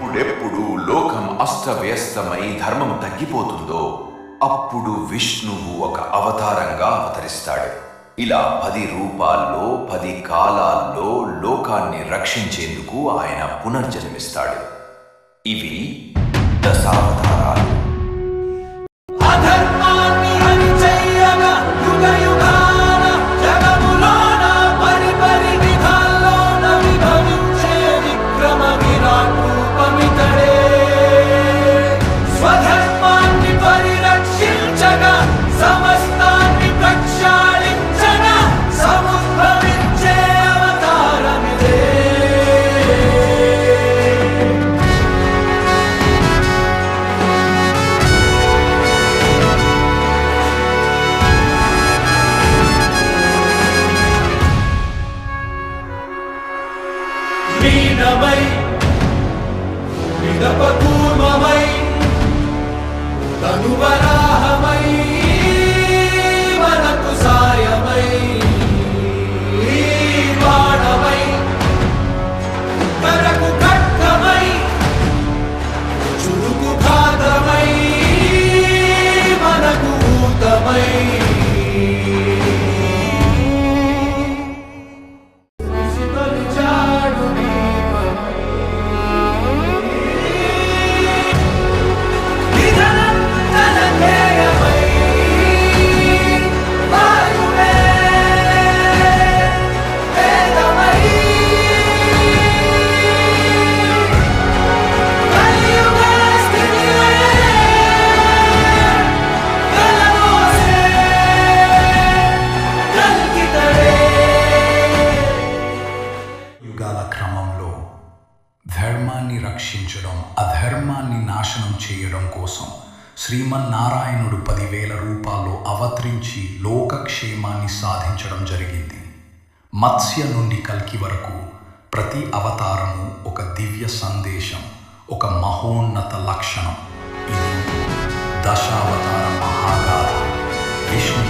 ఎప్పుడెప్పుడు లోకం అస్తవ్యస్తమై ధర్మం తగ్గిపోతుందో అప్పుడు విష్ణువు ఒక అవతారంగా అవతరిస్తాడు. ఇలా 10 రూపాల్లో 10 కాలాల్లో లోకాన్ని రక్షించేందుకు ఆయన పునర్జన్మిస్తాడు. ఇవి దశావతారాలు. मीनमय विदपकूर्ममय तनुवराहमय मनकु सायमय बाणमय करकु खड्गमय चुरुकु घातमय मनकु ऊतमय క్రమంలో ధర్మాన్ని రక్షించడం, అధర్మాన్ని నాశనం చేయడం కోసం శ్రీమన్నారాయణుడు 10,000 రూపాల్లో అవతరించి లోకక్షేమాన్ని సాధించడం జరిగింది. మత్స్య నుండి కల్కి వరకు ప్రతి అవతారము ఒక దివ్య సందేశం, ఒక మహోన్నత లక్షణం. ఇది దశావతార మహాగాథ. విష్ణు